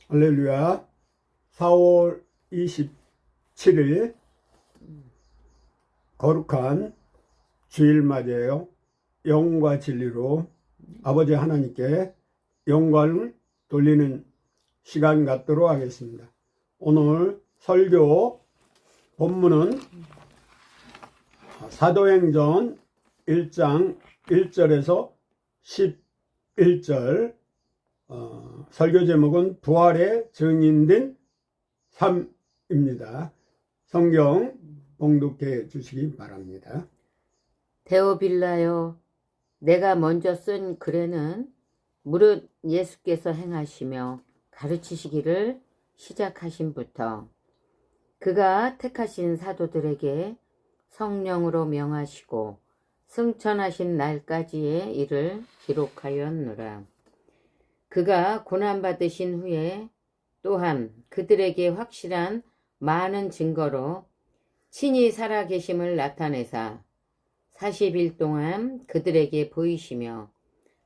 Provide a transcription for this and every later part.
할렐루야. 4월 27일 거룩한 주일 맞이에요. 영과 진리로 아버지 하나님께 영광을 돌리는 시간 갖도록 하겠습니다. 오늘 설교 본문은 사도행전 1장 1절에서 11절, 설교 제목은 부활의 증인된 삶입니다. 성경 봉독해 주시기 바랍니다. 데오빌라여, 내가 먼저 쓴 글에는 무릇 예수께서 행하시며 가르치시기를 시작하신부터 그가 택하신 사도들에게 성령으로 명하시고 승천하신 날까지의 일을 기록하였노라. 그가 고난받으신 후에 또한 그들에게 확실한 많은 증거로 친히 살아계심을 나타내사 40일 동안 그들에게 보이시며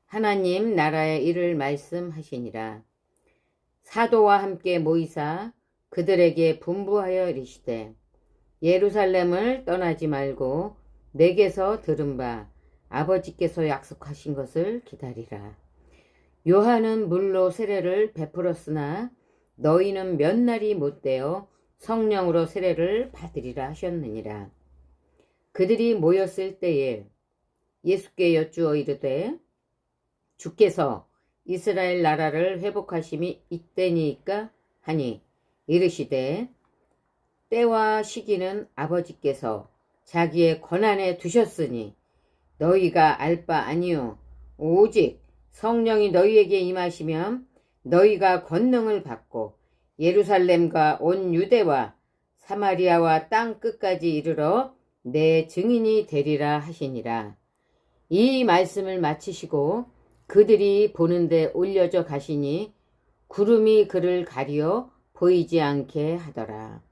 하나님 나라의 일을 말씀하시니라. 사도와 함께 모이사 그들에게 분부하여 이르시되 예루살렘을 떠나지 말고 내게서 들은 바 아버지께서 약속하신 것을 기다리라. 요한은 물로 세례를 베풀었으나 너희는 몇 날이 못되어 성령으로 세례를 받으리라 하셨느니라. 그들이 모였을 때에 예수께 여쭈어 이르되 주께서 이스라엘 나라를 회복하심이 이때니까 하니 이르시되 때와 시기는 아버지께서 자기의 권한에 두셨으니 너희가 알 바 아니요 오직 성령이 너희에게 임하시면 너희가 권능을 받고 예루살렘과 온 유대와 사마리아와 땅 끝까지 이르러 내 증인이 되리라 하시니라. 이 말씀을 마치시고 그들이 보는데 올려져 가시니 구름이 그를 가리어 보이지 않게 하더라.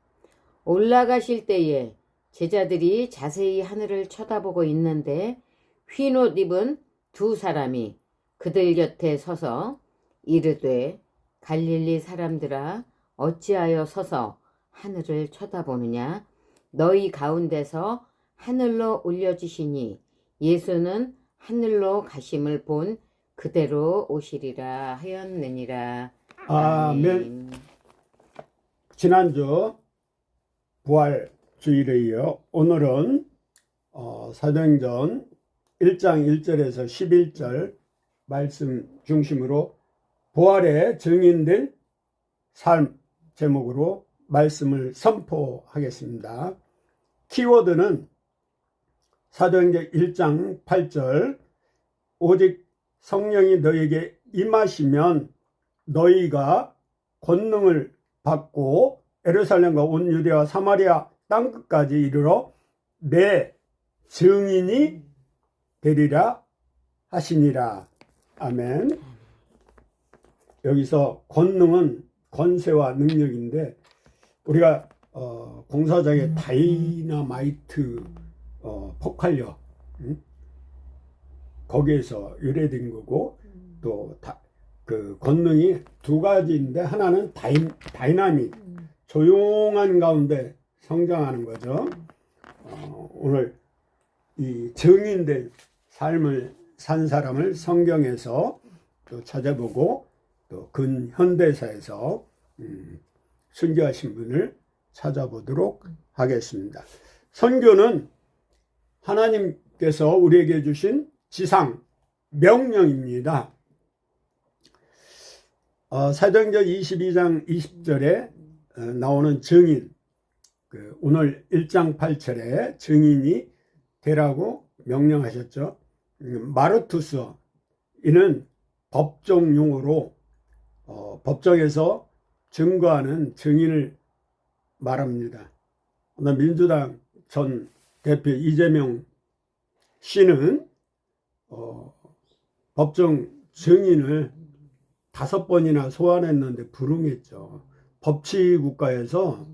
올라가실 때에 제자들이 자세히 하늘을 쳐다보고 있는데 흰 옷 입은 두 사람이 그들 곁에 서서 이르되 갈릴리 사람들아 어찌하여 서서 하늘을 쳐다보느냐. 너희 가운데서 하늘로 올려지시니 예수는 하늘로 가심을 본 그대로 오시리라 하였느니라. 아멘. 지난주 부활 주일에 이어 오늘은 사도행전 1장 1절에서 11절 말씀 중심으로 부활의 증인된 삶 제목으로 말씀을 선포하겠습니다. 키워드는 사도행전 1장 8절 오직 성령이 너에게 임하시면 너희가 권능을 받고 예루살렘과 온 유대와 사마리아 땅끝까지 이르러 내 증인이 되리라 하시니라. 아멘. 여기서 권능은 권세와 능력인데 우리가 공사장에 다이너마이트 폭발력 거기에서 유래된 거고 또 그 권능이 두 가지인데 하나는 다이나믹 조용한 가운데 성장하는 거죠. 오늘 이 증인된 삶을 산 사람을 성경에서 또 찾아보고 또 근현대사에서 순교하신 분을 찾아보도록 하겠습니다. 선교는 하나님께서 우리에게 주신 지상 명령입니다. 사도행전 22장 20절에 나오는 증인, 오늘 1장 8절에 증인이 되라고 명령하셨죠. 마르투스, 이는 법정 용어로 법정에서 증거하는 증인을 말합니다. 민주당 전 대표 이재명 씨는 법정 증인을 5번이나 소환했는데 불응했죠. 법치국가에서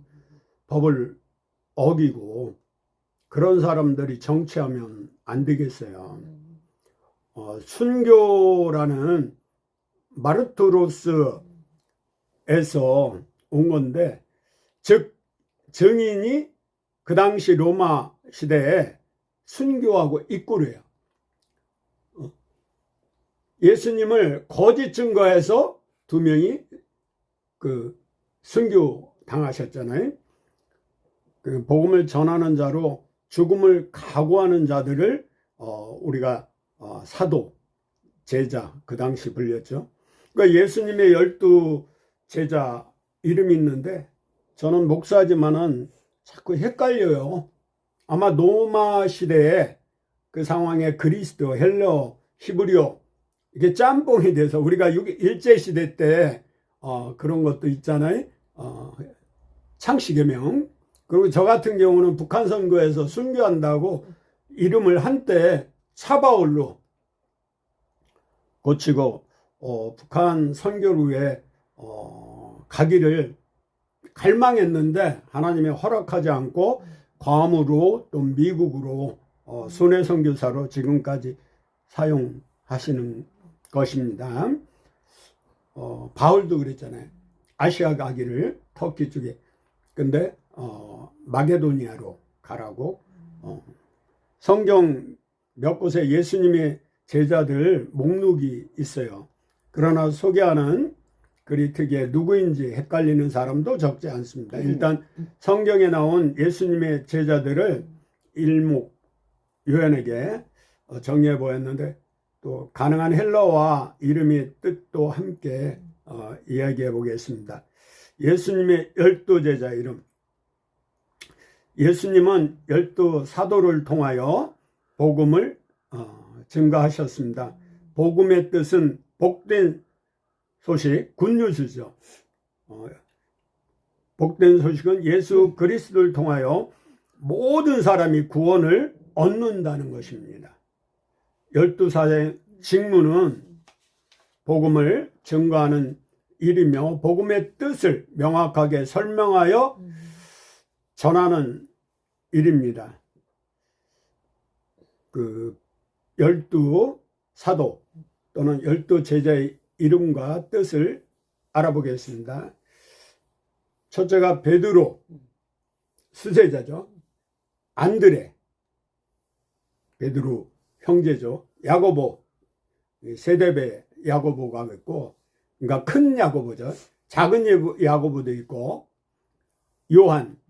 법을 어기고 그런 사람들이 정치하면 안 되겠어요. 순교라는 마르투로스 온 건데, 즉 증인이 그 당시 로마 시대에 순교하고 입구래요. 예수님을 거짓 증거해서 2명이 그 순교 당하셨잖아요. 그 복음을 전하는 자로 죽음을 각오하는 자들을 우리가 사도, 제자 그 당시 불렸죠. 그러니까 예수님의 12 제자 이름이 있는데 저는 목사지만은 자꾸 헷갈려요. 아마 로마 시대에 그 상황에 그리스도, 헬러, 히브리어 이게 짬뽕이 돼서 우리가 일제시대 때 그런 것도 있잖아요. 창씨개명. 그리고 저 같은 경우는 북한 선거에서 순교한다고 이름을 한때 차바울로 고치고 북한 선교를 위해 가기를 갈망했는데 하나님이 허락하지 않고 괌으로 또 미국으로 순회 선교사로 지금까지 사용하시는 것입니다. 바울도 그랬잖아요. 아시아 가기를 터키 쪽에. 근데 마게도니아로 가라고. 성경 몇 곳에 예수님의 제자들 목록이 있어요. 그러나 소개하는 글이 특이해 누구인지 헷갈리는 사람도 적지 않습니다. 일단 성경에 나온 예수님의 제자들을 일목 요한에게 정리해 보았는데 또 가능한 헬러와 이름의 뜻도 함께 이야기해 보겠습니다. 예수님의 12 제자 이름. 예수님은 12 사도를 통하여 복음을 증거하셨습니다. 복음의 뜻은 복된 소식, 굿뉴스죠. 복된 소식은 예수 그리스도를 통하여 모든 사람이 구원을 얻는다는 것입니다. 12사의 직무는 복음을 증거하는 일이며 복음의 뜻을 명확하게 설명하여 전하는 일입니다. 그 12 사도 또는 12 제자의 이름과 뜻을 알아보겠습니다. 첫째가 베드로, 수제자죠. 안드레, 베드로 형제죠. 야고보, 세대배 야고보가 있고, 그러니까 큰 야고보죠. 작은 야고보도 있고, 요한,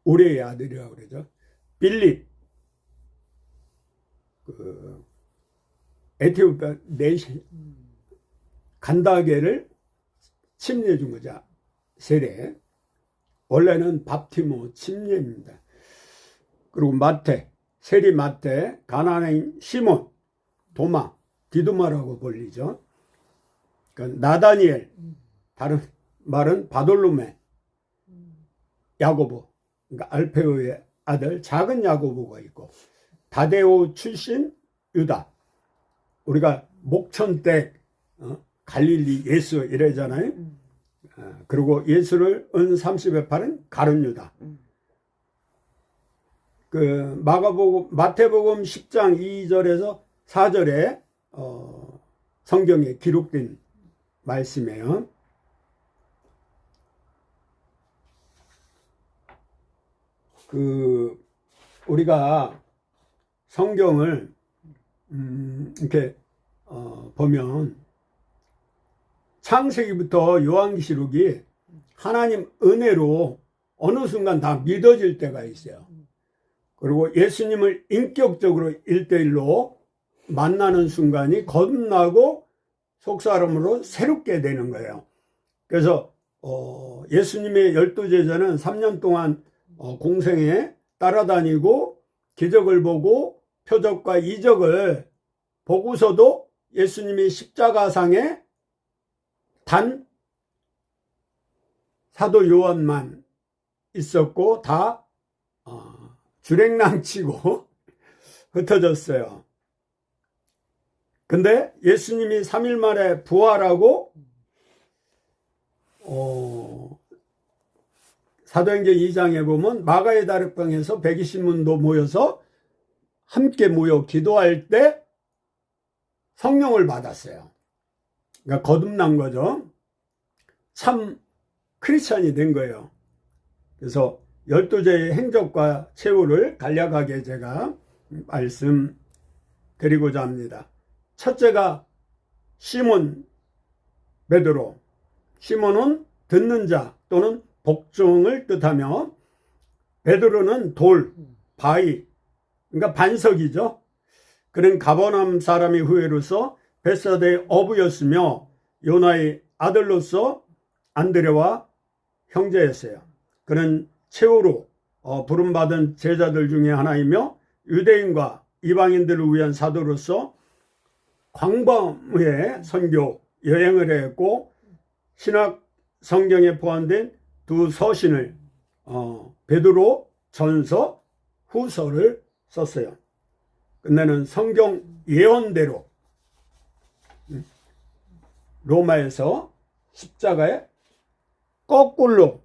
우레의 아들이라고 그러죠. 빌립, 에티오피아 내시 간다게를 침례해 준 거죠. 세례. 원래는 밥티모 침례입니다. 그리고 마태, 세리 마태, 가나안인 시몬, 도마, 디두마라고 불리죠. 그러니까 나다니엘, 다른 말은 바돌로메, 야고보, 그러니까 알페오의 아들 작은 야고보가 있고, 다데오 출신 유다. 우리가 목천댁 갈릴리 예수 이래잖아요. 그리고 예수를 은 30에 팔은 가룟 유다. 그 마태복음 10장 2절에서 4절에 성경에 기록된 말씀이에요. 그 우리가 성경을 이렇게 보면 창세기부터 요한계시록이 하나님 은혜로 어느 순간 다 믿어질 때가 있어요. 그리고 예수님을 인격적으로 1대1로 만나는 순간이 거듭나고 속사람으로 새롭게 되는 거예요. 그래서 예수님의 12 제자는 3년 동안 공생에 따라다니고 기적을 보고 표적과 이적을 보고서도 예수님이 십자가상에 단 사도 요한만 있었고 다 주랭랑치고 흩어졌어요. 근데 예수님이 3일 만에 부활하고 사도행전 2장에 보면 마가의 다락방에서 120문도 모여서 함께 모여 기도할 때 성령을 받았어요. 그러니까 거듭난 거죠. 참 크리스찬이 된 거예요. 그래서 12제의 행적과 최후를 간략하게 제가 말씀드리고자 합니다. 첫째가 시몬 베드로. 시몬은 듣는 자 또는 복종을 뜻하며, 베드로는 돌, 바위, 그러니까 반석이죠. 그는 가버나움 사람의 후예로서 벳사다의 어부였으며 요나의 아들로서 안드레와 형제였어요. 그는 최후로 부름받은 제자들 중에 하나이며 유대인과 이방인들을 위한 사도로서 광범위의 선교 여행을 했고, 신약 성경에 포함된 두 서신을 베드로 전서, 후서를 썼어요. 끝내는 성경 예언대로 로마에서 십자가에 거꾸로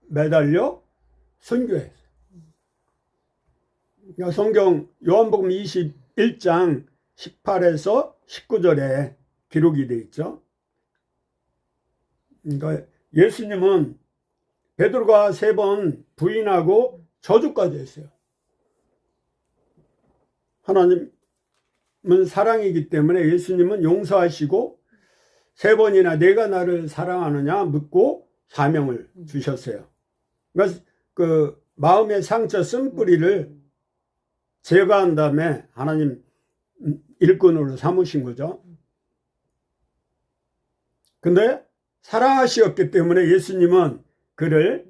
매달려 순교했어요. 그러니까 성경 요한복음 21장 18에서 19절에 기록이 되어 있죠. 그러니까 예수님은 베드로가 3번 부인하고 저주까지 했어요. 하나님은 사랑이기 때문에 예수님은 용서하시고 3번이나 내가 나를 사랑하느냐 묻고 사명을 주셨어요. 그러니까 그 마음의 상처 쓴뿌리를 제거한 다음에 하나님 일꾼으로 삼으신 거죠. 근데 사랑하시었기 때문에 예수님은 그를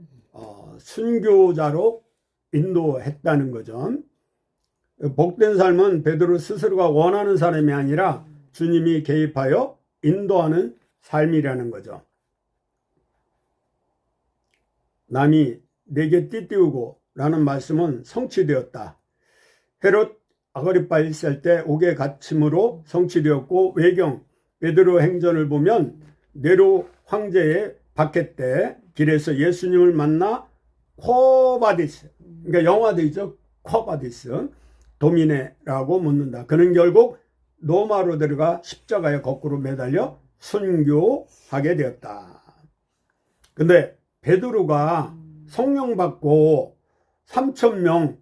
순교자로 인도했다는 거죠. 복된 삶은 베드로 스스로가 원하는 사람이 아니라 주님이 개입하여 인도하는 삶이라는 거죠. 남이 내게 띠띠우고 라는 말씀은 성취되었다. 헤롯 아그리파 1세 때 옥에 갇힘으로 성취되었고, 외경 베드로 행전을 보면 네로 황제의 박해 때 길에서 예수님을 만나 코바디스, 그러니까 영화도 있죠. 코바디스 도미네라고 묻는다. 그는 결국 로마로 들어가 십자가에 거꾸로 매달려 순교하게 되었다. 근데 베드로가 성령 받고 3,000명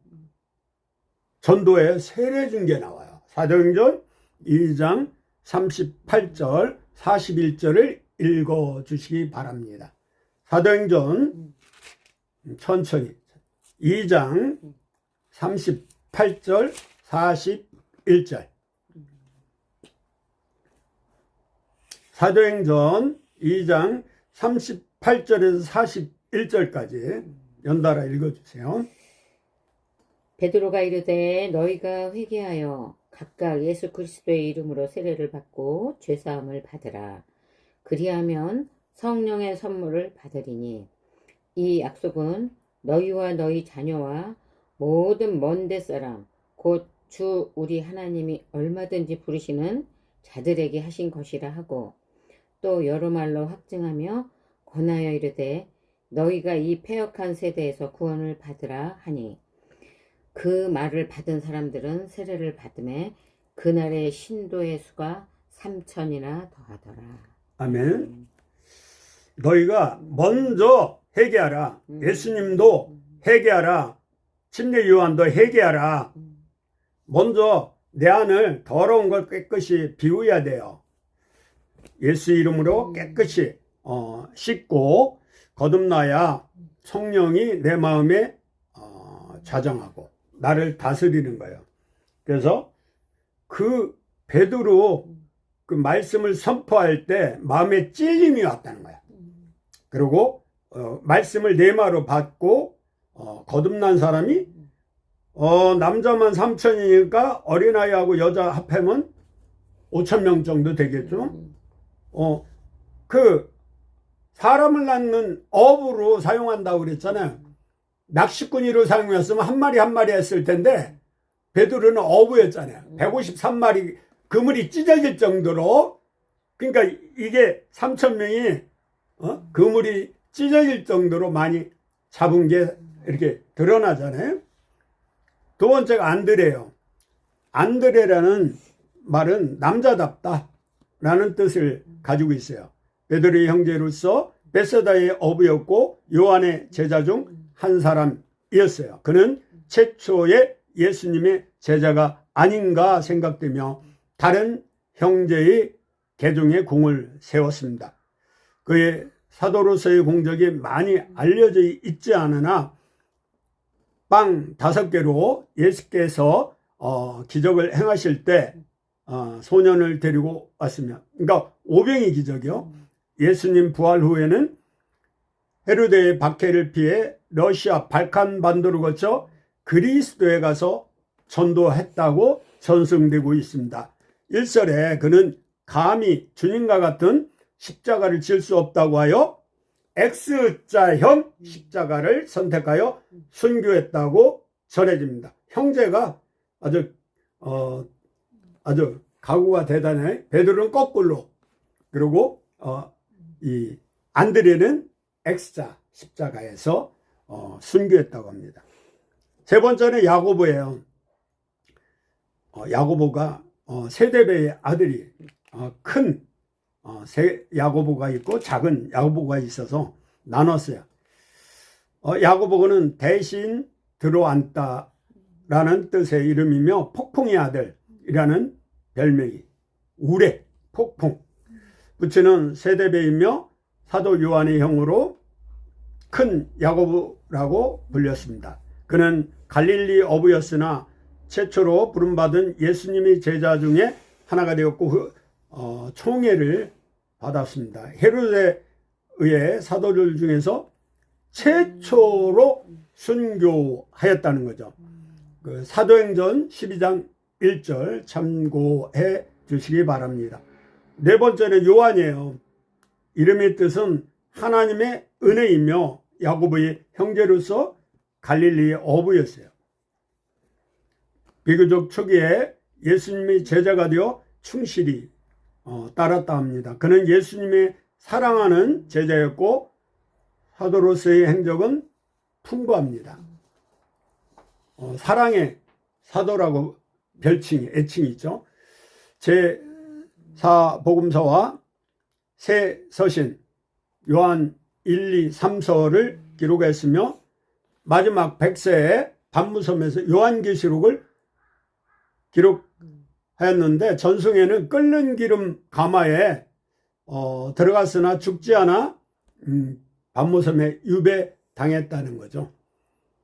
전도에 세례 준 게 나와요. 사도행전 2장 38절 41절을 읽어주시기 바랍니다. 사도행전 천천히 2장 38절 41절. 사도행전 2장 38절에서 41절까지 연달아 읽어주세요. 베드로가 이르되 너희가 회개하여 각각 예수 그리스도의 이름으로 세례를 받고 죄사함을 받으라. 그리하면 성령의 선물을 받으리니 이 약속은 너희와 너희 자녀와 모든 먼데 사람 곧 주 우리 하나님이 얼마든지 부르시는 자들에게 하신 것이라 하고, 또 여러 말로 확증하며 권하여 이르되 너희가 이 패역한 세대에서 구원을 받으라 하니, 그 말을 받은 사람들은 세례를 받음에 그날의 신도의 수가 3,000이나 더하더라. 아멘. 너희가 먼저 회개하라. 예수님도 회개하라. 침례 요한도 회개하라. 먼저 내 안을 더러운 걸 깨끗이 비워야 돼요. 예수 이름으로 깨끗이 씻고 거듭나야 성령이 내 마음에 좌정하고 나를 다스리는 거예요. 그래서 그 베드로 그 말씀을 선포할 때 마음에 찔림이 왔다는 거야. 그리고 말씀을 내마로 받고 거듭난 사람이 남자만 3,000이니까 어린아이하고 여자 합하면 5,000명 정도 되겠죠. 그 사람을 낳는 어부로 사용한다고 그랬잖아요. 낚시꾼이로 사용했으면 한 마리 한 마리 했을 텐데 베드로는 어부였잖아요. 153마리 그물이 찢어질 정도로, 그러니까 이게 3,000명이 그물이 찢어질 정도로 많이 잡은 게 이렇게 드러나잖아요. 두 번째가 안드레예요. 안드레라는 말은 남자답다 라는 뜻을 가지고 있어요. 베드로의 형제로서 베세다의 어부였고 요한의 제자 중 한 사람이었어요. 그는 최초의 예수님의 제자가 아닌가 생각되며 다른 형제의 계중에 공을 세웠습니다. 그의 사도로서의 공적이 많이 알려져 있지 않으나 빵 5개로 예수께서 기적을 행하실 때 소년을 데리고 왔으며, 그러니까 오병이 기적이요. 예수님 부활 후에는 헤로데의 박해를 피해 러시아 발칸 반도를 거쳐 그리스도에 가서 전도했다고 전승되고 있습니다. 1절에 그는 감히 주님과 같은 십자가를 질 수 없다고 하여 X자형 십자가를 선택하여 순교했다고 전해집니다. 형제가 아주 각오가 대단해. 베드로는 거꾸로, 그리고 이 안드레는 X자 십자가에서 순교했다고 합니다. 세 번째는 야고보예요. 야고보가 세대배의 아들이 큰 야고보가 있고 작은 야고보가 있어서 나눴어요. 야고보는 대신 들어앉다라는 뜻의 이름이며 폭풍의 아들이라는 별명이 우레, 폭풍. 부친은 세대배이며 사도 요한의 형으로 큰 야고보라고 불렸습니다. 그는 갈릴리 어부였으나 최초로 부름받은 예수님의 제자 중에 하나가 되었고 총애를 받았습니다. 헤로데에 의해 사도들 중에서 최초로 순교하였다는 거죠. 그 사도행전 12장 1절 참고해 주시기 바랍니다. 네 번째는 요한이에요. 이름의 뜻은 하나님의 은혜이며 야고보의 형제로서 갈릴리의 어부였어요. 비교적 초기에 예수님의 제자가 되어 충실히 따랐다 합니다. 그는 예수님의 사랑하는 제자였고 사도로서의 행적은 풍부합니다. 사랑의 사도라고 애칭이 있죠. 제4복음서와 새 서신 요한 1, 2, 3서를 기록했으며 마지막 100세에 반무섬에서 요한계시록을 기록하였는데 전승에는 끓는 기름 가마에 들어갔으나 죽지 않아 반무섬에 유배당했다는 거죠.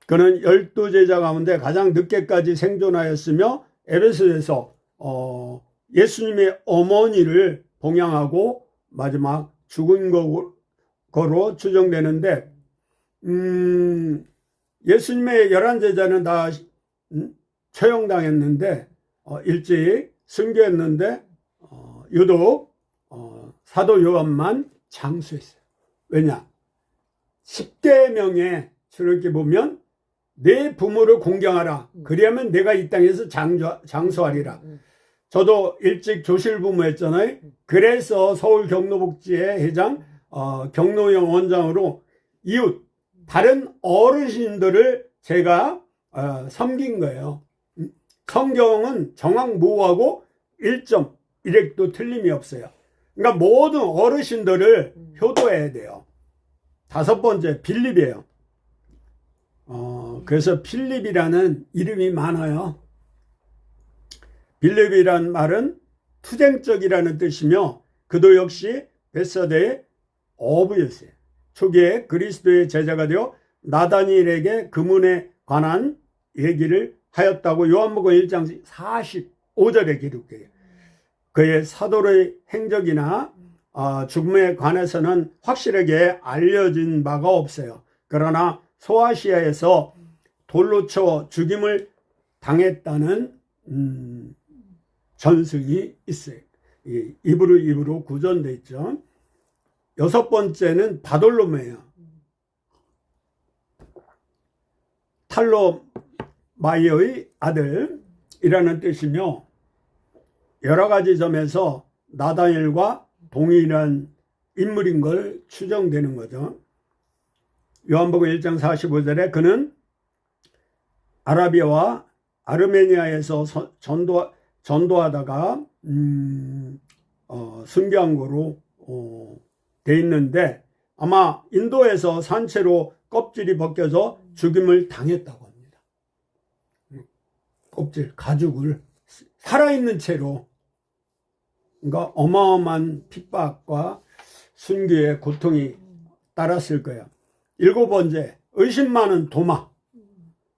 그는 12제자 가운데 가장 늦게까지 생존하였으며 에베소에서 예수님의 어머니를 봉양하고 마지막 죽은 거로 추정되는데 예수님의 11제자는 다 처형당했는데 일찍 순교했는데 유독 사도 요한만 장수했어요. 왜냐? 10계명에 이렇게 보면 내 부모를 공경하라. 그리하면 내가 이 땅에서 장수하리라. 저도 일찍 조실부모했잖아요. 그래서 서울 경로복지회 회장, 경로형 원장으로 이웃, 다른 어르신들을 제가 섬긴 거예요. 성경은 정확무하고 1.1획도 틀림이 없어요. 그러니까 모든 어르신들을 효도해야 돼요. 5번째, 빌립이에요. 그래서 필립이라는 이름이 많아요. 빌립이란 말은 투쟁적이라는 뜻이며 그도 역시 베세다의 어부였어요. 초기에 그리스도의 제자가 되어 나다니엘에게 그문에 관한 얘기를 하였다고 요한복음 1장 45절에 기록돼요. 그의 사도의 행적이나 죽음에 관해서는 확실하게 알려진 바가 없어요. 그러나 소아시아에서 돌로 쳐 죽임을 당했다는 전승이 있어요. 입으로 구전돼 있죠. 6번째는 바돌로마이의 아들이라는 뜻이며 여러 가지 점에서 나다니엘과 동일한 인물인 걸 추정되는 거죠. 요한복음 1장 45절에 그는 아라비아와 아르메니아에서 전도하다가 순교한 거로 돼 있는데 아마 인도에서 산채로 껍질이 벗겨져 죽임을 당했다고 합니다. 껍질, 가죽을 살아있는 채로. 그러니까 어마어마한 핍박과 순교의 고통이 따랐을 거예요. 7번째, 의심 많은 도마.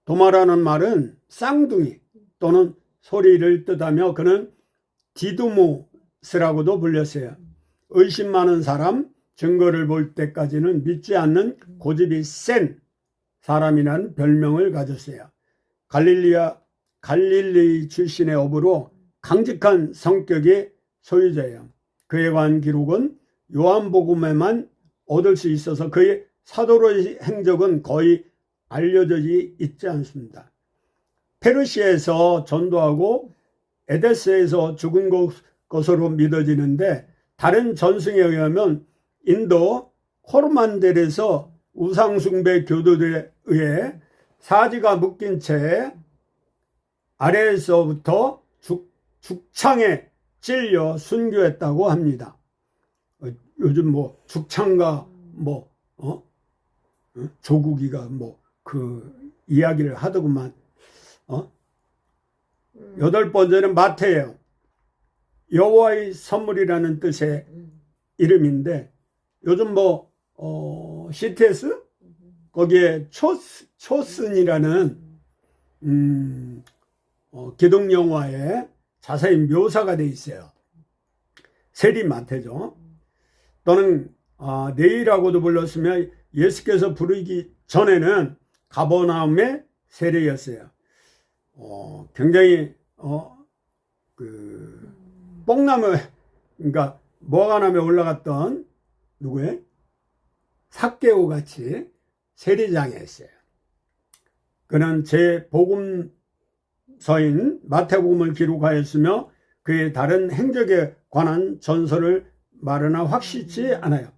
도마라는 말은 쌍둥이 또는 소리를 뜻하며 그는 디두모스라고도 불렸어요. 의심 많은 사람, 증거를 볼 때까지는 믿지 않는 고집이 센 사람이라는 별명을 가졌어요. 갈릴리 출신의 어부로 강직한 성격의 소유자예요. 그에 관한 기록은 요한복음에만 얻을 수 있어서 그의 사도로의 행적은 거의 알려져 있지 않습니다. 페르시아에서 전도하고 에데스에서 죽은 것으로 믿어지는데 다른 전승에 의하면 인도 코르만델에서 우상숭배 교도들에 의해 사지가 묶인 채 아래에서부터 죽창에 찔려 순교했다고 합니다. 요즘 뭐 죽창과 뭐 조국이가 뭐 그 이야기를 하더구만. 8번째는 마태예요. 여호와의 선물이라는 뜻의 이름인데 요즘 뭐 CTS 거기에 초슨이라는 기독 영화에 자세히 묘사가 돼 있어요. 세리 마태죠. 또는 네이라고도 불렀으며 예수께서 부르기 전에는 가버나움의 세례였어요. 굉장히 뽕나무, 그러니까 모가나무에 올라갔던 누구의 삭개오 같이 세리장이었어요. 그는 제 복음서인 마태복음을 기록하였으며 그의 다른 행적에 관한 전설을 말하나 확실치 않아요.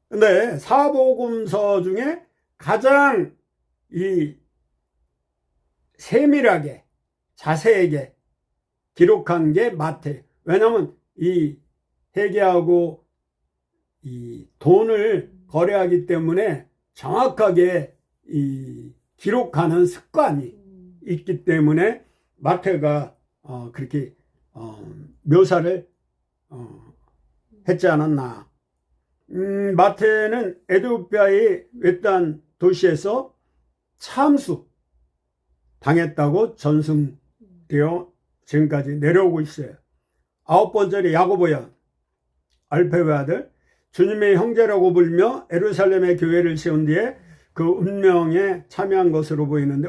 근데 사복음서 중에 가장 이 세밀하게 자세하게 기록한 게 마태. 왜냐하면 이 회계하고 이 돈을 거래하기 때문에 정확하게 이 기록하는 습관이 있기 때문에 마태가 그렇게 묘사를 했지 않았나. 마태는 에티오피아의 외딴 도시에서 참수 당했다고 전승되어 지금까지 내려오고 있어요. 9번째는 야고보야, 알페의 아들, 주님의 형제라고 불며 에루살렘의 교회를 세운 뒤에 그 운영에 참여한 것으로 보이는데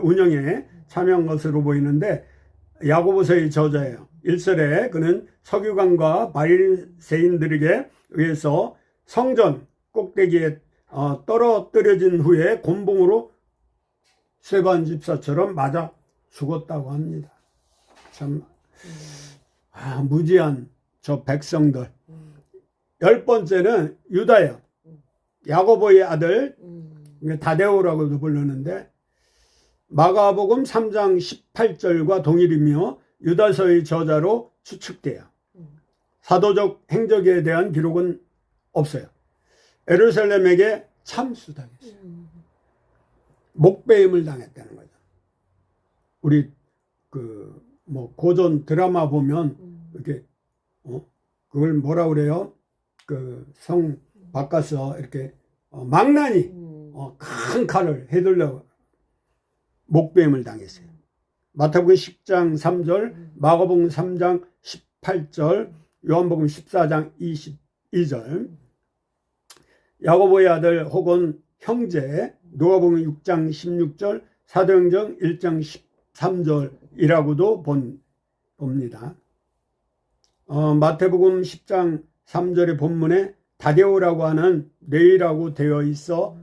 야고보서의 저자예요. 1절에 그는 서기관과 바리새인들에게 의해서 성전 꼭대기에 떨어뜨려진 후에 곤봉으로 스데반 집사처럼 맞아 죽었다고 합니다. 참 무지한 저 백성들. 10번째는 유다예요. 야고보의 아들 다데오라고도 부르는데 마가복음 3장 18절과 동일이며 유다서의 저자로 추측돼요. 사도적 행적에 대한 기록은 없어요. 예루살렘에게 참수당했어요. 목배임을 당했다는 거죠. 우리 뭐 고전 드라마 보면 이렇게 그걸 뭐라 그래요? 그 성 바꿔서 이렇게 망나니 큰 칼을 해들려고 목배임을 당했어요. 마태복음 10장 3절, 마가복음 3장 18절, 요한복음 14장 22절. 야고보의 아들 혹은 형제, 누가복음 6장 16절, 사도행전 1장 13절이라고도 봅니다. 마태복음 10장 3절의 본문에 다데오라고 하는 네이라고 되어 있어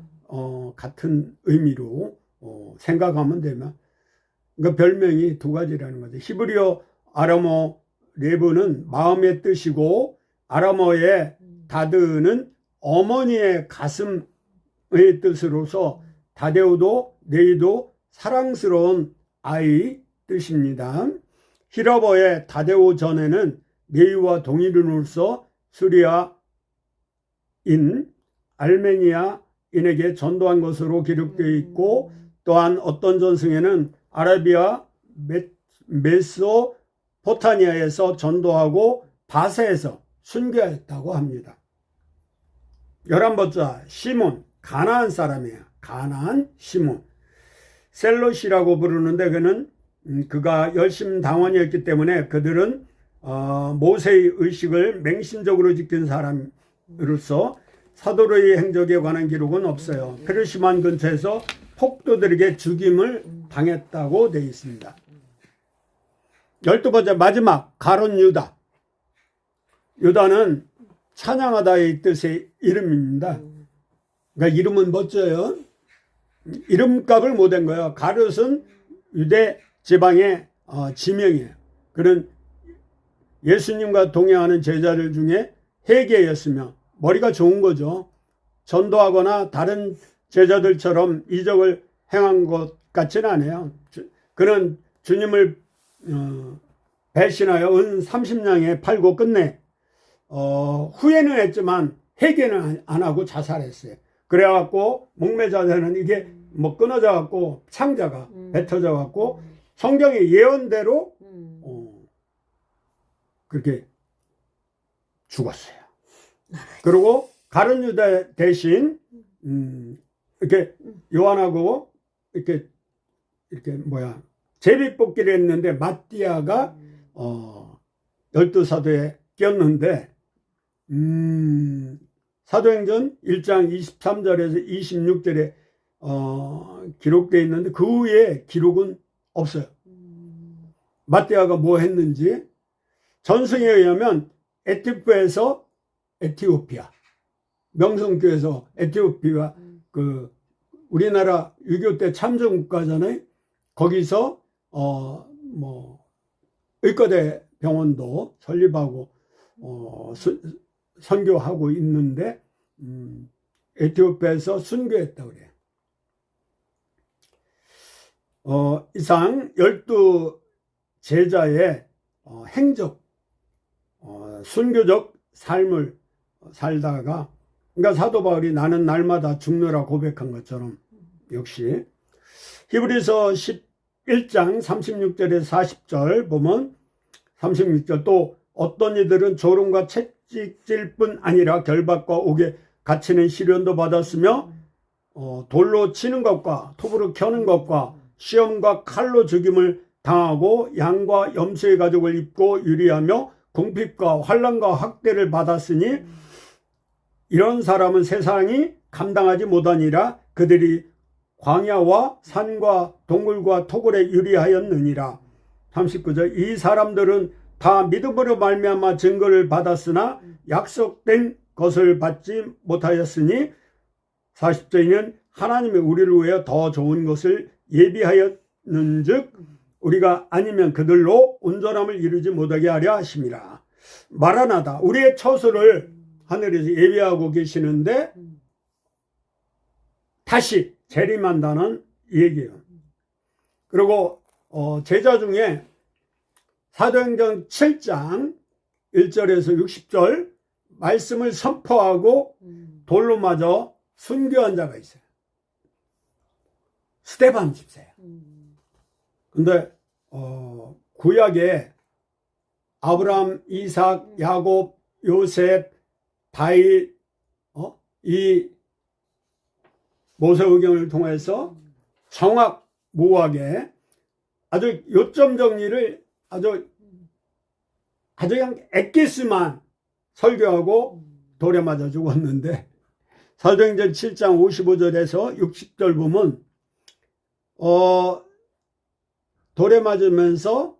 같은 의미로 생각하면 되면, 그러니까 별명이 두 가지라는 거죠. 히브리어 아람어 레브는 마음의 뜻이고, 아람어의 다드는 어머니의 가슴의 뜻으로서 다데오도 네이도 사랑스러운 아이 뜻입니다. 히라버의 다데오 전에는 네이와 동일인으로서 수리아인 알메니아인에게 전도한 것으로 기록되어 있고, 또한 어떤 전승에는 아라비아 메소포타미아에서 전도하고 바세에서 순교했다고 합니다. 11번째, 시몬, 가나안 사람이에요. 가나안 시몬. 셀롯이라고 부르는데 그가 열심당원이었기 때문에 그들은 모세의 의식을 맹신적으로 지킨 사람으로서 사도의 행적에 관한 기록은 없어요. 페르시만 근처에서 폭도들에게 죽임을 당했다고 되어 있습니다. 12번째, 마지막, 가론 유다. 유다는 찬양하다의 뜻의 이름입니다. 그러니까 이름은 멋져요. 이름값을 못한 거예요. 가롯은 유대 지방의 지명이에요. 그는 예수님과 동행하는 제자들 중에 회개였으며 머리가 좋은 거죠. 전도하거나 다른 제자들처럼 이적을 행한 것 같지는 않아요. 그는 주님을 배신하여 은 30냥에 팔고 끝내 후회는 했지만 회개는 안 하고 자살했어요. 그래갖고 목매자들은 이게 뭐 끊어져 갖고 창자가 뱉어져 갖고 성경의 예언대로 그렇게 죽었어요. 그리고 가룟 유다 대신 이렇게 요한하고 이렇게 제비뽑기를 했는데 마띠아가 12사도에 꼈는데 사도행전 1장 23절에서 26절에 기록되어 있는데 그 후에 기록은 없어요. 마띠아가 뭐 했는지. 전승에 의하면 에티오피아 명성교에서 에티오피아 그 우리나라 6.25 때 참전국가잖아요. 거기서 뭐 의과대 병원도 설립하고 선교하고 있는데 에티오피아에서 순교했다고 그래요. 이상 12 제자의 행적, 순교적 삶을 살다가, 그러니까 사도 바울이 나는 날마다 죽노라 고백한 것처럼 역시 히브리서 11장 36절에서 40절 보면 36절 또 어떤 이들은 조롱과 채찍질 뿐 아니라 결박과 옥에 갇히는 시련도 받았으며 돌로 치는 것과 톱으로 켜는 것과 시험과 칼로 죽임을 당하고 양과 염소의 가죽을 입고 유리하며 궁핍과 환난과 학대를 받았으니 이런 사람은 세상이 감당하지 못하니라. 그들이 광야와 산과 동굴과 토굴에 유리하였느니라. 39절 이 사람들은 다 믿음으로 말미암아 증거를 받았으나 약속된 것을 받지 못하였으니 40절에는 하나님이 우리를 위하여 더 좋은 것을 예비하였는즉 우리가 아니면 그들로 온전함을 이루지 못하게 하려 하심이라. 마라나다, 우리의 처소를 하늘에서 예비하고 계시는데 다시 재림한다는 얘기예요. 그리고 제자 중에 사도행전 7장 1절에서 60절 말씀을 선포하고 돌로 맞아 순교한 자가 있어요. 스데반 집사예요. 근데 구약에 아브라함, 이삭, 야곱, 요셉, 다윗 이 모세오경을 통해서 정확무하게 아주 요점 정리를 아주 그냥 엑기스만 설교하고 돌에 맞아 죽었는데 사도행전 7장 55절에서 60절 보면 돌에 맞으면서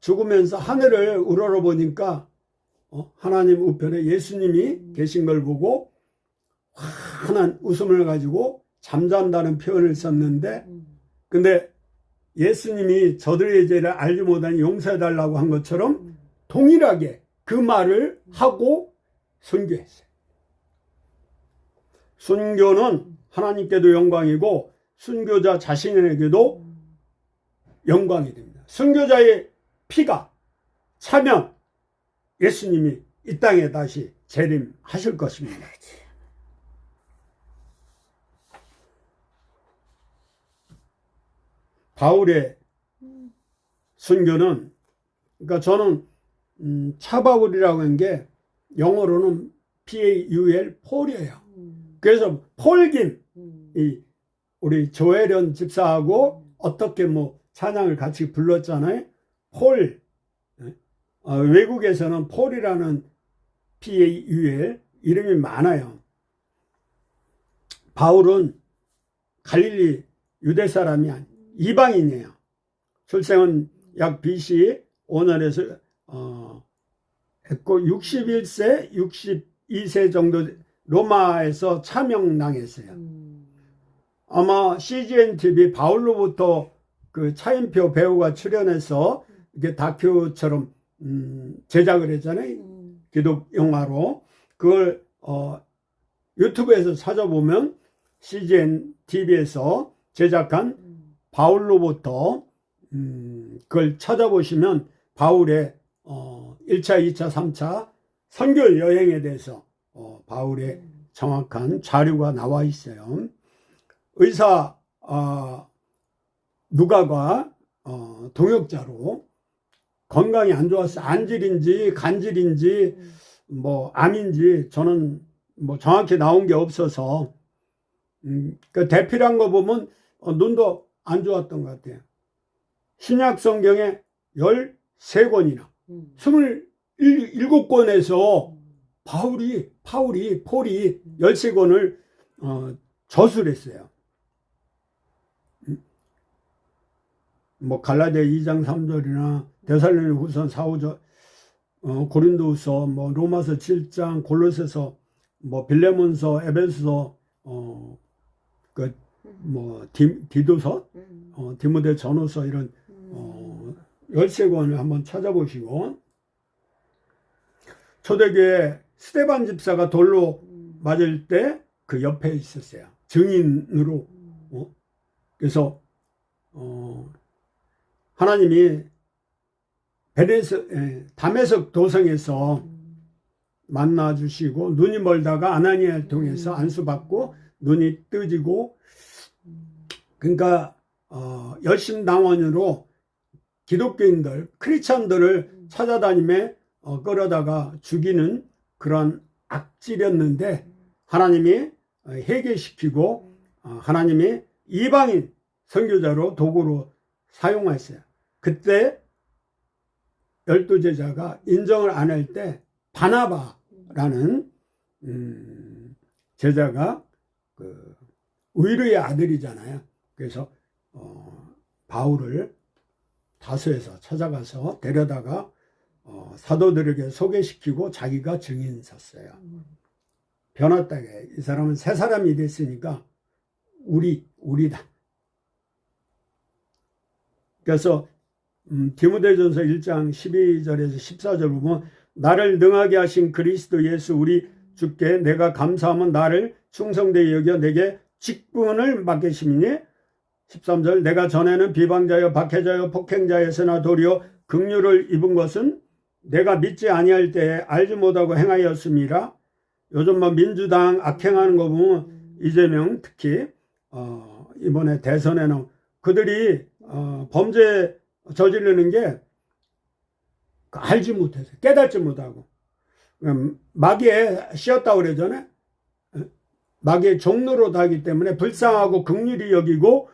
죽으면서 하늘을 우러러보니까 하나님 우편에 예수님이 계신 걸 보고 환한 웃음을 가지고 잠잔다는 표현을 썼는데 근데 예수님이 저들의 죄를 알지 못하니 용서해달라고 한 것처럼 동일하게 그 말을 하고 순교했어요. 순교는 하나님께도 영광이고 순교자 자신에게도 영광이 됩니다. 순교자의 피가 차면 예수님이 이 땅에 다시 재림하실 것입니다. 바울의 순교는, 그러니까 저는 차바울이라고 한 게 영어로는 PAUL 폴이에요. 그래서 폴김, 이 우리 조혜련 집사하고 어떻게 뭐 찬양을 같이 불렀잖아요. 폴. 외국에서는 폴이라는 PAUL 이름이 많아요. 바울은 갈릴리 유대 사람이 아니에요. 이방인이에요. 출생은 약 BC 5년에서 했고 61세, 62세 정도 로마에서 차명당했어요. 아마 CGN TV 바울로부터 그 차인표 배우가 출연해서 이게 다큐처럼 제작을 했잖아요. 기독 영화로. 그걸 유튜브에서 찾아보면 CGN TV에서 제작한 바울로부터 그걸 찾아보시면 바울의 1차, 2차, 3차 선교 여행에 대해서 바울의 정확한 자료가 나와 있어요. 의사 누가가 동역자로 건강이 안 좋아서 안질인지 간질인지 뭐 암인지 저는 뭐 정확히 나온 게 없어서 그 대필한 거 보면 눈도 안 좋았던 것 같아요. 신약 성경에 13권이나 27권에서 폴이 13권을 저술했어요. 뭐 갈라디아 2장 3절이나 데살로니가후서 4, 5절, 고린도후서, 뭐 로마서 7장, 골로새서, 뭐 빌레몬서, 에베소서, 그 뭐 디도서, 디모데 전후서 이런 13권을 한번 찾아보시고, 초대교회 스데반 집사가 돌로 맞을 때 그 옆에 있었어요. 증인으로. 그래서 하나님이 담에석 도성에서 만나주시고 눈이 멀다가 아나니아를 통해서 안수받고 눈이 뜨지고, 그러니까 열심당원으로 기독교인들, 크리스찬들을 찾아다니며 끌어다가 죽이는 그런 악질이었는데 하나님이 해결시키고 하나님이 이방인 선교자로 도구로 사용하셨어요. 그때 12제자가 인정을 안 할 때 바나바라는 제자가 그 의르의 아들이잖아요. 그래서 바울을 다소에서 찾아가서 데려다가 사도들에게 소개시키고 자기가 증인 섰어요. 변화되게 이 사람은 새 사람이 됐으니까 우리다. 그래서 디모데전서 1장 12절에서 14절 보면 나를 능하게 하신 그리스도 예수 우리 주께 내가 감사하면 나를 충성되이 여겨 내게 직분을 맡기심이니 13절 내가 전에는 비방자여 박해자여 폭행자였으나 도리어 긍휼을 입은 것은 내가 믿지 아니할 때에 알지 못하고 행하였음이라. 요즘 뭐 민주당 악행하는 거 보면 이재명 특히 이번에 대선에는 그들이 범죄 저지르는 게 알지 못해서 깨닫지 못하고 마귀에 씌었다고 그러잖아요. 마귀의 종로로 다기 때문에 불쌍하고 긍휼히 여기고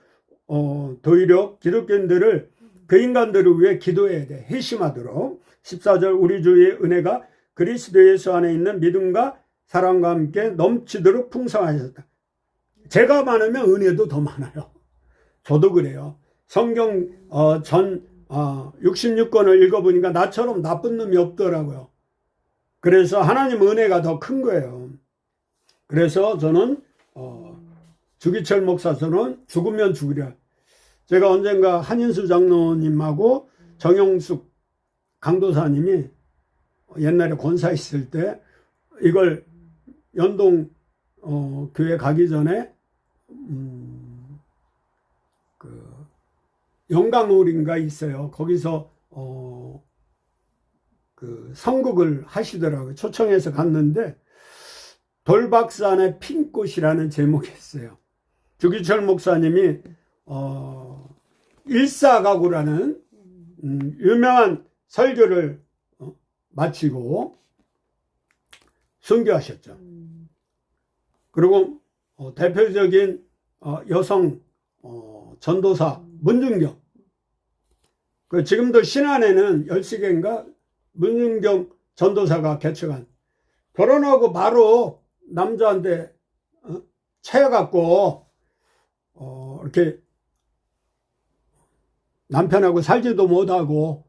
도리어 기독교인들을 그 인간들을 위해 기도해야 돼. 회심하도록. 14절 우리 주의 은혜가 그리스도 예수 안에 있는 믿음과 사랑과 함께 넘치도록 풍성하셨다. 제가 많으면 은혜도 더 많아요. 저도 그래요. 성경 전 66권을 읽어보니까 나처럼 나쁜 놈이 없더라고요. 그래서 하나님 은혜가 더 큰 거예요. 그래서 저는 주기철 목사서는 죽으면 죽으랴. 제가 언젠가 한인수 장로님하고 정영숙 강도사님이 옛날에 권사 있을 때 이걸 연동 교회 가기 전에 그 영광홀인가 있어요. 거기서 그 선국을 하시더라고요. 초청해서 갔는데 돌박산의 핀꽃이라는 제목이 있어요. 주기철 목사님이 일사가구라는 유명한 설교를 마치고 순교하셨죠. 그리고 대표적인 여성 전도사 문준경, 지금도 신안에는 10시계인가 문준경 전도사가 개척한, 결혼하고 바로 남자한테 차여갖고 이렇게 남편하고 살지도 못하고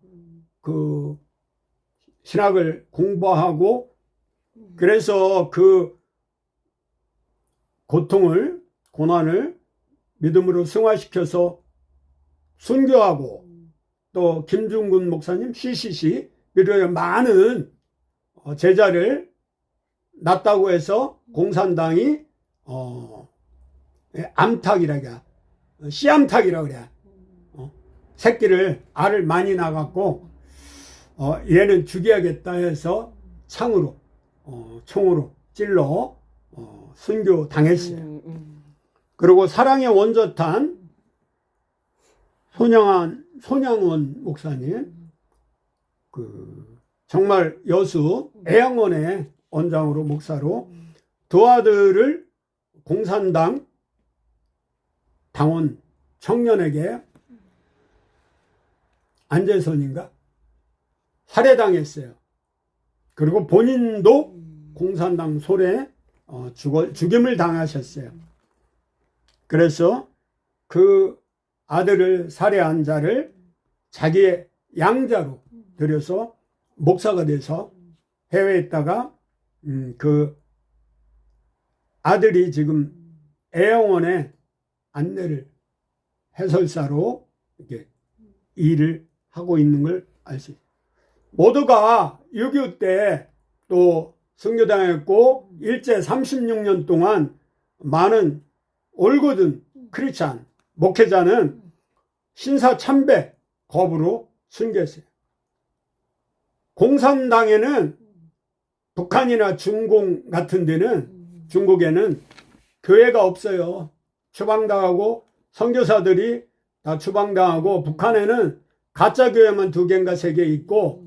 그 신학을 공부하고, 그래서 그 고통을, 고난을 믿음으로 승화시켜서 순교하고, 또 김중근 목사님 CCC 이런 많은 제자를 낳았다고 해서 공산당이 암탉이라고, 씨암탉이라고 그래. 새끼를, 알을 많이 낳았고 얘는 죽여야겠다 해서 창으로 총으로 찔러 순교 당했어요. 그리고 사랑의 원조탄 손양원 목사님, 정말 여수 애양원의 원장으로, 목사로 두 아들을 공산당 당원 청년에게 안재선인가 살해당했어요. 그리고 본인도 공산당 솔에 죽임을 당하셨어요. 그래서 그 아들을 살해한 자를 자기의 양자로 들여서 목사가 돼서 해외에 있다가 그 아들이 지금 애영원에 안내를 해설사로 이렇게 일을 하고 있는 걸 알 수 있어요. 모두가 6.25 때 또 순교당했고 일제 36년 동안 많은 올고든 크리스찬 목회자는 신사참배 겁으로 순교했어요. 공산당에는 북한이나 중공 같은 데는, 중국에는 교회가 없어요. 추방당하고 선교사들이 다 추방당하고, 북한에는 가짜 교회만 2개인가 3개 있고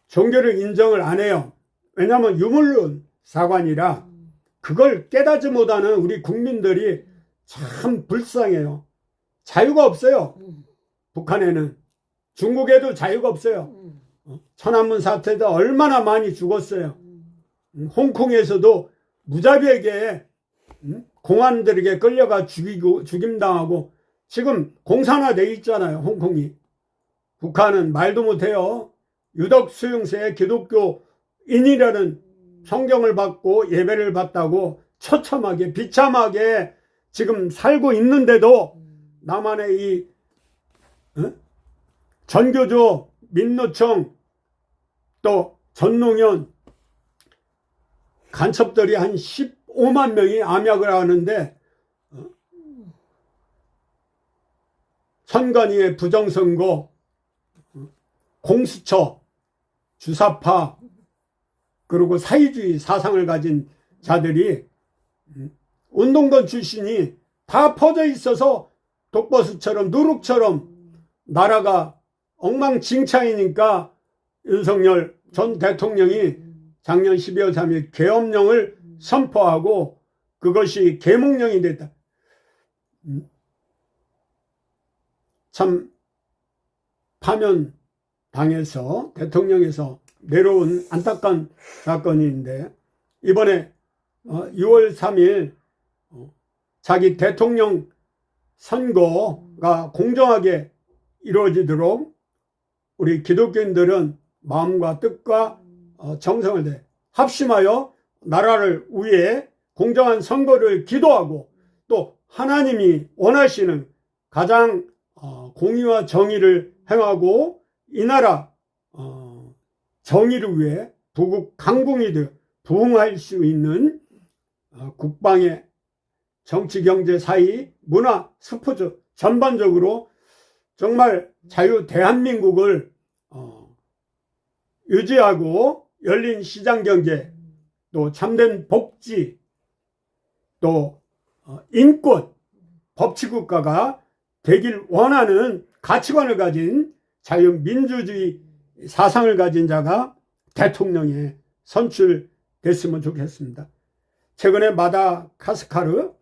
종교를 인정을 안 해요. 왜냐하면 유물론 사관이라. 그걸 깨닫지 못하는 우리 국민들이 참 불쌍해요. 자유가 없어요. 북한에는. 중국에도 자유가 없어요. 천안문 사태도 얼마나 많이 죽었어요. 홍콩에서도 무자비하게 공안들에게 끌려가 죽임당하고, 지금 공산화돼 있잖아요, 홍콩이. 북한은 말도 못해요. 유독 수용세 기독교인이라는 성경을 받고 예배를 받다고 처참하게 비참하게 지금 살고 있는데도 남한의 이 전교조, 민노총, 또 전농현 간첩들이 한 15만 명이 암약을 하는데, 선관위의 부정선거, 공수처, 주사파, 그리고 사회주의 사상을 가진 자들이 운동권 출신이 다 퍼져 있어서 독버섯처럼 누룩처럼 나라가 엉망진창이니까 윤석열 전 대통령이 작년 12월 3일 계엄령을 선포하고 그것이 계몽령이 됐다. 참 파면 당해서 대통령에서 내려온 안타까운 사건인데, 이번에 6월 3일 자기 대통령 선거가 공정하게 이루어지도록 우리 기독교인들은 마음과 뜻과 정성을 다해 합심하여 나라를 위해 공정한 선거를 기도하고, 또 하나님이 원하시는 가장 공의와 정의를 행하고 이 나라 정의를 위해 부국 강국이 되어 부흥할 수 있는 국방의 정치, 경제, 사회, 문화, 스포츠 전반적으로 정말 자유 대한민국을 유지하고 열린 시장 경제, 또 참된 복지, 또 인권, 법치국가가 되길 원하는 가치관을 가진 자유민주주의 사상을 가진 자가 대통령에 선출됐으면 좋겠습니다. 최근에 마다가스카르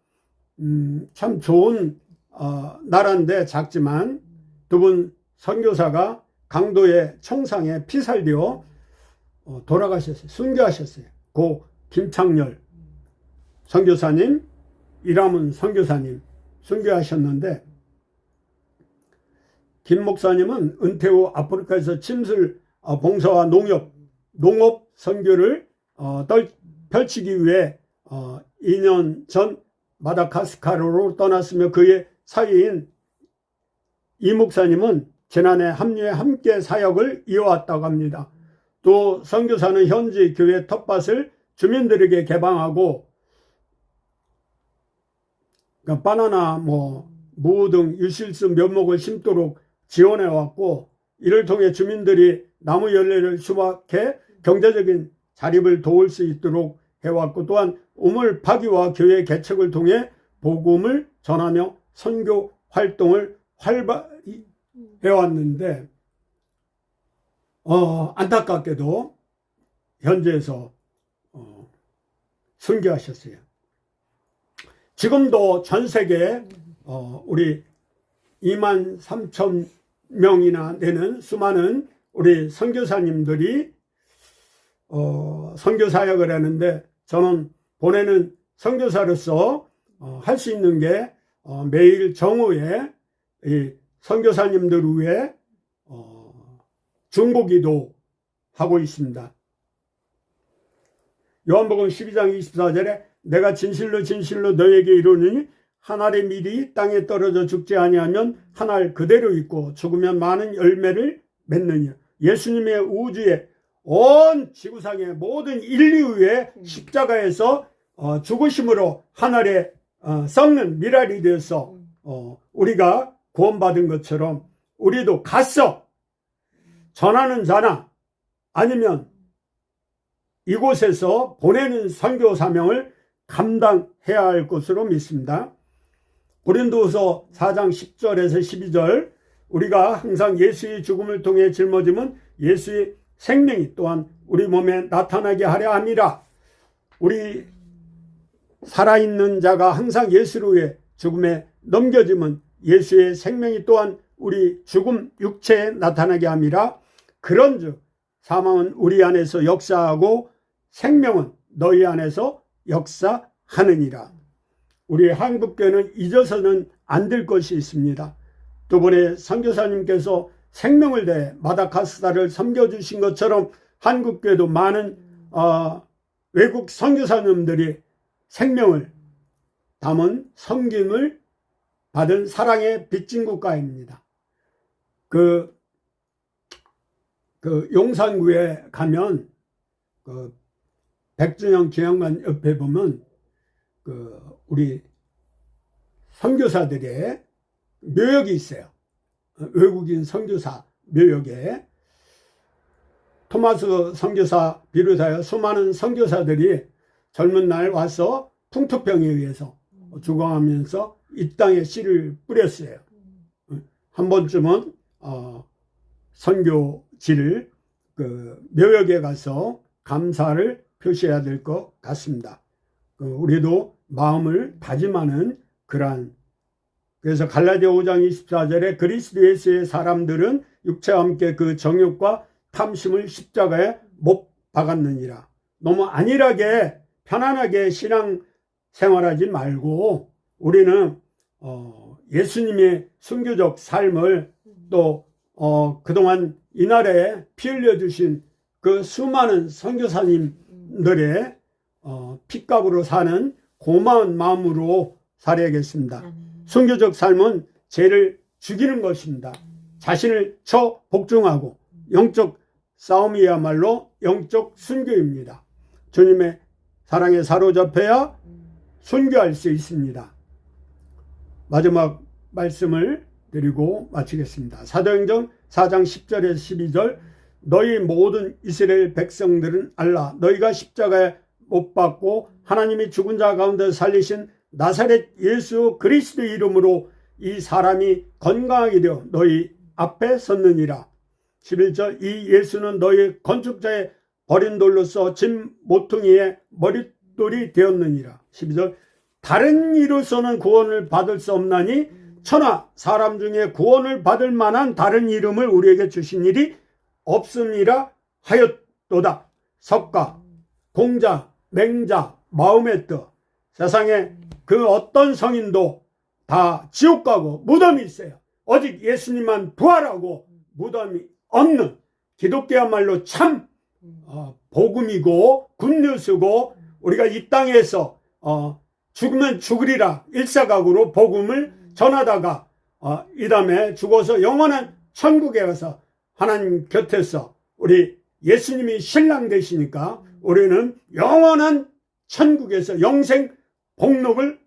참 좋은 나라인데 작지만 두 분 선교사가 강도의 총상에 피살되어 돌아가셨어요. 순교하셨어요. 고 김창렬 선교사님, 이라문 선교사님 순교하셨는데, 김 목사님은 은퇴 후 아프리카에서 침술 봉사와 농업 선교를 펼치기 위해 2년 전 마다가스카르로 떠났으며 그의 사위인 이 목사님은 지난해 합류해 함께 사역을 이어왔다고 합니다. 또 선교사는 현지 교회 텃밭을 주민들에게 개방하고 그러니까 바나나, 무 등 유실수 묘목을 심도록 지원해왔고, 이를 통해 주민들이 나무 열매를 수확해 경제적인 자립을 도울 수 있도록 해왔고, 또한 우물 파기와 교회 개척을 통해 복음을 전하며 선교 활동을 활발히 해왔는데, 안타깝게도 현지에서 순교하셨어요. 지금도 전 세계에 우리 23,000명이나 되는 수많은 우리 선교사님들이 선교 사역을 하는데, 저는 보내는 선교사로서 할 수 있는 게 매일 정오에 이 선교사님들 위해 중보기도 하고 있습니다. 요한복음 12장 24절에 내가 진실로 진실로 너에게 이르노니 한 알의 밀이 땅에 떨어져 죽지 아니하면 한 알 그대로 있고 죽으면 많은 열매를 맺느니라. 예수님의 우주의 온 지구상의 모든 인류의 십자가에서 죽으심으로 한 알의 썩는 밀알이 되어서 우리가 구원받은 것처럼 우리도 가서 전하는 자나 아니면 이곳에서 보내는 선교 사명을 감당해야 할 것으로 믿습니다. 고린도후서 4장 10절에서 12절, 우리가 항상 예수의 죽음을 통해 짊어짐은 예수의 생명이 또한 우리 몸에 나타나게 하려 함이라. 우리 살아있는 자가 항상 예수로 위해 죽음에 넘겨짐은 예수의 생명이 또한 우리 죽음 육체에 나타나게 함이라. 그런즉 사망은 우리 안에서 역사하고 생명은 너희 안에서 역사하느니라. 우리 한국교회는 잊어서는 안 될 것이 있습니다. 두 분의 선교사님께서 생명을 다해 마다가스카르를 섬겨주신 것처럼 한국교회도 많은 외국 선교사님들이 생명을 담은 섬김을 받은 사랑의 빚진 국가입니다. 그 용산구에 가면 백준영 기념관 옆에 보면 우리 선교사들의 묘역이 있어요. 외국인 선교사 묘역에 토마스 선교사 비롯하여 수많은 선교사들이 젊은 날 와서 풍토병에 의해서 죽어가면서 이 땅에 씨를 뿌렸어요. 한 번쯤은 선교지를 묘역에 가서 감사를 표시해야 될 것 같습니다. 우리도 마음을 다짐하는 그러한, 그래서 갈라디아 5장 24절에 그리스도 예수의 사람들은 육체와 함께 그 정욕과 탐심을 십자가에 못 박았느니라. 너무 안일하게 편안하게 신앙 생활하지 말고 우리는 예수님의 순교적 삶을 또 그동안 이 나라에 피 흘려주신 그 수많은 선교사님들의 핏값으로 사는 고마운 마음으로 살아야겠습니다. 순교적 삶은 죄를 죽이는 것입니다. 자신을 복종하고 영적 싸움이야말로 영적 순교입니다. 주님의 사랑에 사로잡혀야 순교할 수 있습니다. 마지막 말씀을 드리고 마치겠습니다. 사도행전 4장 10절에서 12절, 너희 모든 이스라엘 백성들은 알라. 너희가 십자가에 못 박고 하나님이 죽은 자 가운데 살리신 나사렛 예수 그리스도 이름으로 이 사람이 건강하게 되어 너희 앞에 섰느니라. 11절 이 예수는 너희 건축자의 버린 돌로서 진 모퉁이의 머릿돌이 되었느니라. 12절 다른 이로서는 구원을 받을 수 없나니 천하 사람 중에 구원을 받을 만한 다른 이름을 우리에게 주신 일이 없음이라 하였도다. 석가, 공자, 맹자, 마음의 뜻 세상에 그 어떤 성인도 다 지옥 가고 무덤이 있어요. 오직 예수님만 부활하고 무덤이 없는 기독교야말로 참 복음이고 굿뉴스고 우리가 이 땅에서 죽으면 죽으리라 일사각오로 복음을 전하다가 이 다음에 죽어서 영원한 천국에 가서 하나님 곁에서 우리 예수님이 신랑 되시니까 우리는 영원한 천국에서 영생 복록을